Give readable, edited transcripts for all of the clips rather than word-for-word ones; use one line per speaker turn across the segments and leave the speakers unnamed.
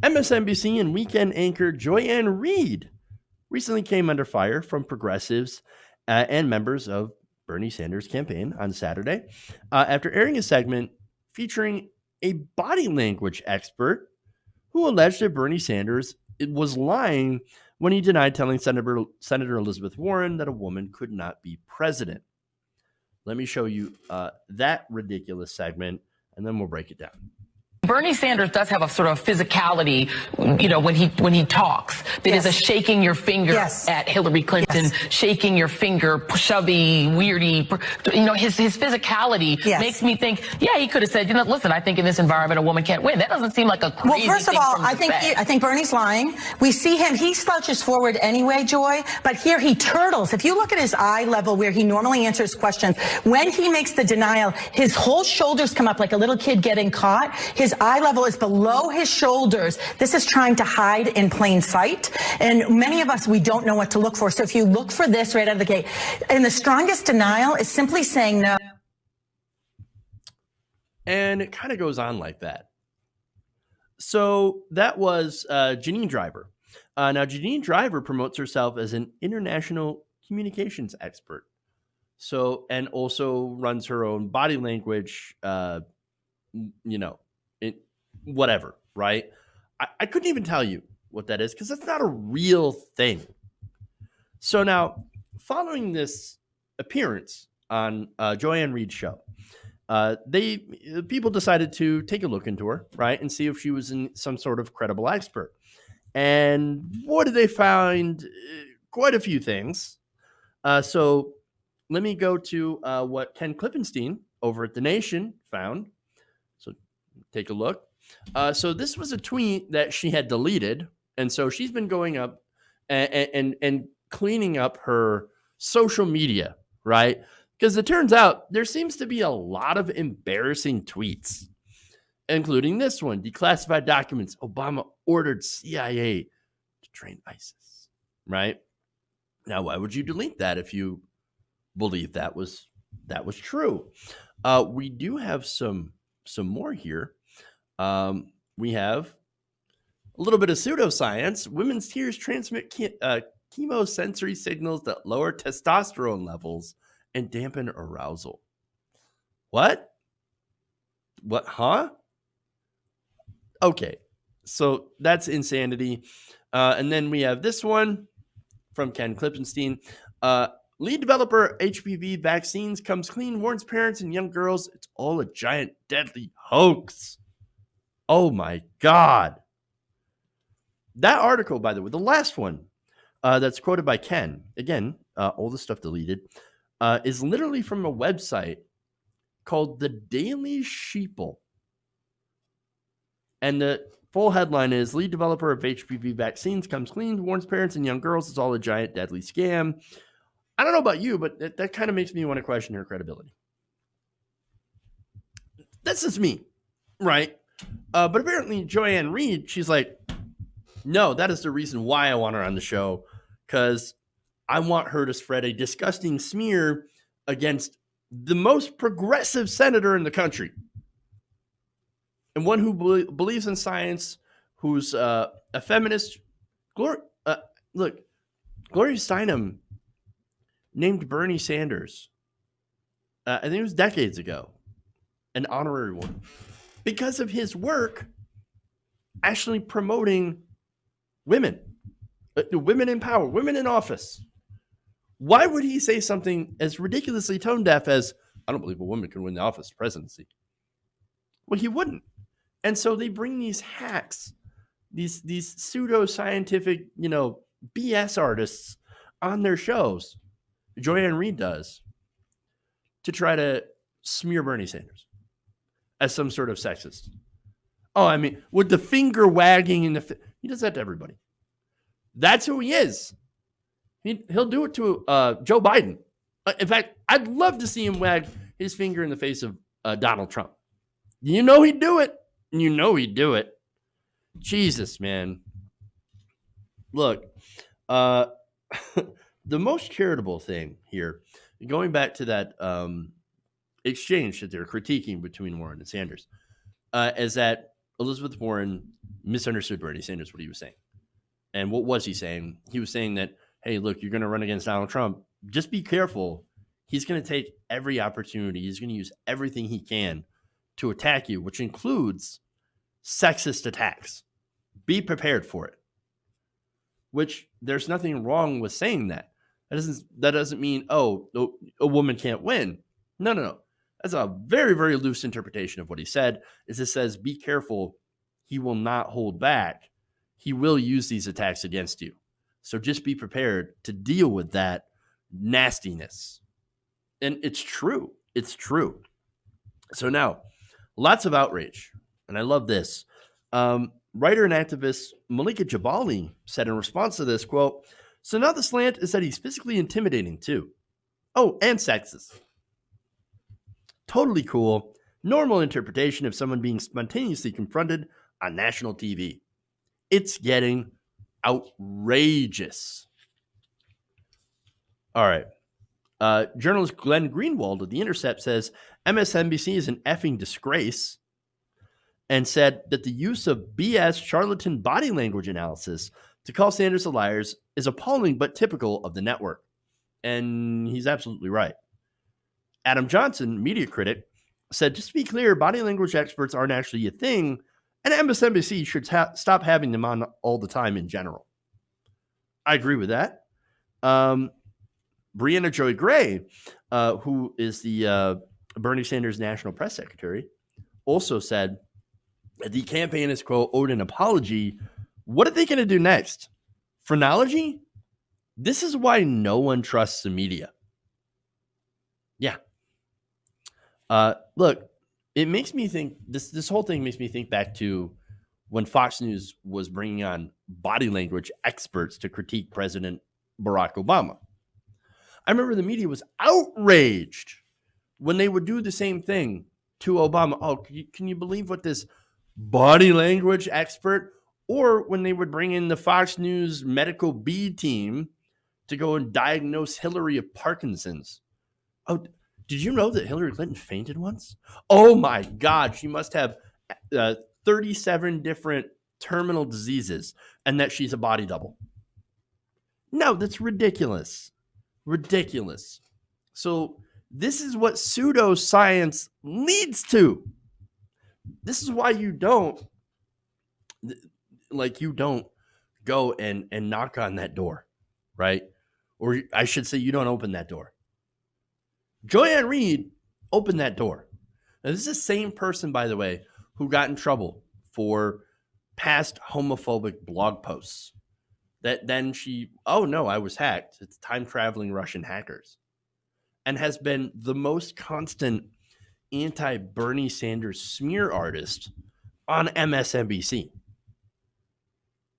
MSNBC and weekend anchor Joyanne Reid recently came under fire from progressives and members of Bernie Sanders' campaign on Saturday after airing a segment featuring a body language expert who alleged that Bernie Sanders was lying when he denied telling Senator Elizabeth Warren that a woman could not be president. Let me show you that ridiculous segment, and then we'll break it down.
Bernie Sanders does have a sort of physicality, when he talks, that is a shaking your finger at Hillary Clinton, shaking your finger, shovey, weirdy. His physicality makes me think, he could have said, listen, I think in this environment a woman can't win. That doesn't seem like a crazy
Well, first of all, I
thing
think Bernie's lying. We see him, he slouches forward anyway, Joy, but here he turtles. If you look at his eye level where he normally answers questions, when he makes the denial, his whole shoulders come up like a little kid getting caught. His eye level is below his shoulders. This is trying to hide in plain sight. And many of us, we don't know what to look for. So if you look for this right out of the gate, and the strongest denial is simply saying no.
And it kind of goes on like that. So that was Janine Driver. Now, Janine Driver promotes herself as an international communications expert. So, and also runs her own body language, whatever, right? I couldn't even tell you what that is because that's not a real thing. So now, following this appearance on Joyanne Reid's show, people decided to take a look into her, right, and see if she was some sort of credible expert. And what did they find? Quite a few things. So let me go to what Ken Klippenstein over at The Nation found. So take a look. So this was a tweet that she had deleted. And so she's been going up and cleaning up her social media, right? Because it turns out there seems to be a lot of embarrassing tweets, including this one: declassified documents. Obama ordered CIA to train ISIS, right? Now, why would you delete that if you believe that was true? We do have some more here. We have a little bit of pseudoscience. Women's tears transmit chemosensory signals that lower testosterone levels and dampen arousal. What? Huh? Okay, so that's insanity. And then we have this one from Ken Klippenstein. Lead developer HPV vaccines comes clean, warns parents and young girls it's all a giant deadly hoax. Oh my God. That article, by the way, the last one that's quoted by Ken, again, all the stuff deleted, is literally from a website called The Daily Sheeple. And the full headline is: lead developer of HPV vaccines comes clean, warns parents and young girls it's all a giant deadly scam. I don't know about you, but that kind of makes me want to question her credibility. That's just me, right? But apparently Joyanne Reid, she's like, no, that is the reason why I want her on the show, because I want her to spread a disgusting smear against the most progressive senator in the country, and one who believes in science, who's a feminist. Gloria Steinem named Bernie Sanders, I think it was decades ago, an honorary one, because of his work actually promoting women in power, women in office. Why would he say something as ridiculously tone deaf as, I don't believe a woman can win the office of presidency? Well, he wouldn't. And so they bring these hacks, these pseudo-scientific, BS artists on their shows. Joyanne Reid does, to try to smear Bernie Sanders as some sort of sexist. Oh, I mean, with the finger wagging he does that to everybody. That's who he is. He'll do it to Joe Biden. In fact, I'd love to see him wag his finger in the face of Donald Trump. He'd do it. He'd do it. Jesus, man. Look, the most charitable thing here, going back to that exchange that they're critiquing between Warren and Sanders, is that Elizabeth Warren misunderstood Bernie Sanders, what he was saying. And what was he saying? He was saying that, hey, look, you're going to run against Donald Trump. Just be careful. He's going to take every opportunity. He's going to use everything he can to attack you, which includes sexist attacks. Be prepared for it. Which there's nothing wrong with saying that. That doesn't mean, oh, a woman can't win. No. That's a very, very loose interpretation of what he said. Is it says, be careful. He will not hold back. He will use these attacks against you. So just be prepared to deal with that nastiness. And it's true. It's true. So now, lots of outrage. And I love this. Writer and activist Malika Jabali said in response to this, quote, so now the slant is that he's physically intimidating too. Oh, and sexist. Totally cool. Normal interpretation of someone being spontaneously confronted on national TV. It's getting outrageous. All right. Journalist Glenn Greenwald of The Intercept says MSNBC is an effing disgrace and said that the use of BS charlatan body language analysis to call Sanders a liar is appalling but typical of the network. And he's absolutely right. Adam Johnson, media critic, said, just to be clear, body language experts aren't actually a thing, and MSNBC should stop having them on all the time in general. I agree with that. Brianna Joy Gray, who is the Bernie Sanders national press secretary, also said the campaign is, quote, owed an apology. What are they going to do next? Phrenology? This is why no one trusts the media. Yeah. Look, it makes me think, this whole thing makes me think back to when Fox News was bringing on body language experts to critique President Barack Obama. I remember the media was outraged when they would do the same thing to Obama. Oh, can you believe what this body language expert, or when they would bring in the Fox News medical B team to go and diagnose Hillary of Parkinson's. Oh, did you know that Hillary Clinton fainted once? Oh my God, she must have 37 different terminal diseases and that she's a body double. No, that's ridiculous. Ridiculous. So this is what pseudoscience leads to. This is why you don't go and knock on that door, right? Or I should say you don't open that door. Joy-Ann Reid opened that door. Now, this is the same person, by the way, who got in trouble for past homophobic blog posts. That then I was hacked. It's time-traveling Russian hackers. And has been the most constant anti-Bernie Sanders smear artist on MSNBC.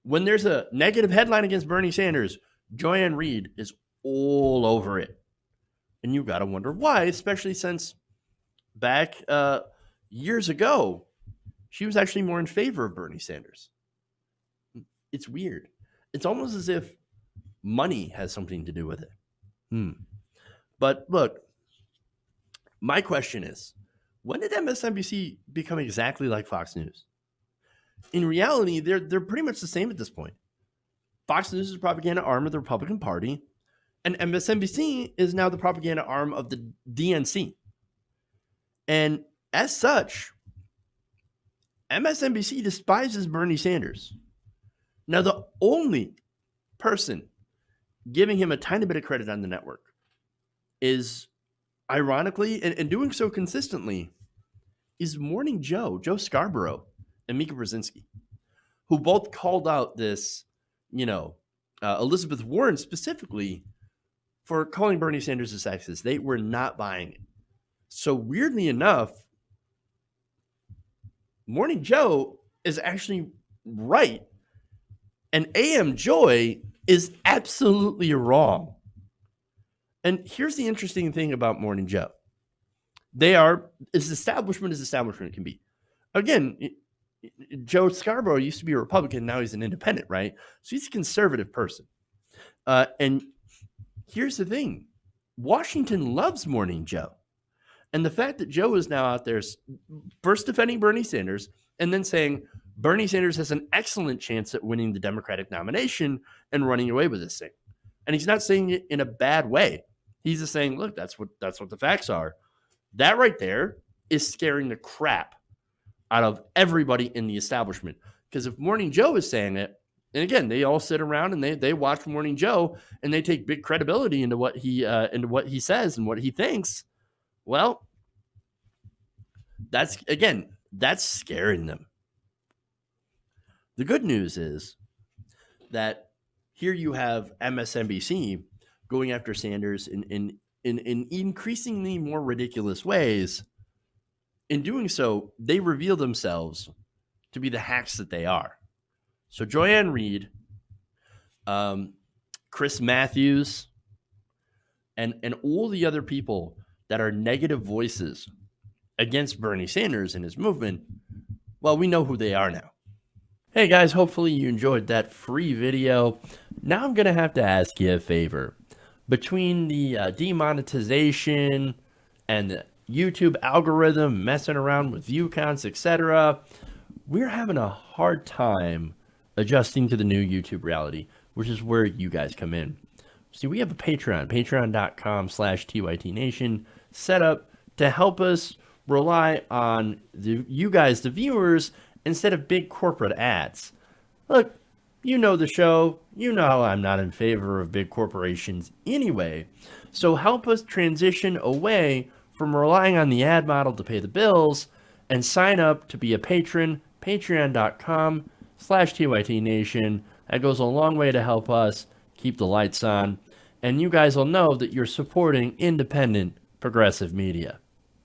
When there's a negative headline against Bernie Sanders, Joy-Ann Reid is all over it. And you got to wonder why, especially since back years ago, she was actually more in favor of Bernie Sanders. It's weird. It's almost as if money has something to do with it. But look, my question is, when did MSNBC become exactly like Fox News? In reality, they're pretty much the same at this point. Fox News is a propaganda arm of the Republican Party, and MSNBC is now the propaganda arm of the DNC. And as such, MSNBC despises Bernie Sanders. Now, the only person giving him a tiny bit of credit on the network is, ironically, and doing so consistently, is Morning Joe Scarborough, and Mika Brzezinski, who both called out this, Elizabeth Warren specifically for calling Bernie Sanders a sexist. They were not buying it. So weirdly enough, Morning Joe is actually right, and AM Joy is absolutely wrong. And here's the interesting thing about Morning Joe. They are as establishment can be. Again, Joe Scarborough used to be a Republican. Now he's an independent, right? So he's a conservative person. And here's the thing. Washington loves Morning Joe. And the fact that Joe is now out there first defending Bernie Sanders and then saying, Bernie Sanders has an excellent chance at winning the Democratic nomination and running away with this thing. And he's not saying it in a bad way. He's just saying, look, that's what the facts are. That right there is scaring the crap out of everybody in the establishment. Because if Morning Joe is saying it, and again, they all sit around and they watch Morning Joe and they take big credibility into what he says and what he thinks. Well, that's scaring them. The good news is that here you have MSNBC going after Sanders in increasingly more ridiculous ways. In doing so, they reveal themselves to be the hacks that they are. So Joanne Reid, Chris Matthews, and all the other people that are negative voices against Bernie Sanders and his movement, well, we know who they are now. Hey guys, hopefully you enjoyed that free video. Now I'm going to have to ask you a favor. Between the demonetization and the YouTube algorithm messing around with view counts, etc., we're having a hard time adjusting to the new YouTube reality, which is where you guys come in. See, we have a Patreon, patreon.com/TYTNation, set up to help us rely on you guys, the viewers, instead of big corporate ads. Look, you know the show. You know I'm not in favor of big corporations anyway. So help us transition away from relying on the ad model to pay the bills and sign up to be a patron, patreon.com/TYTNation. That goes a long way to help us keep the lights on. And you guys will know that you're supporting independent progressive media.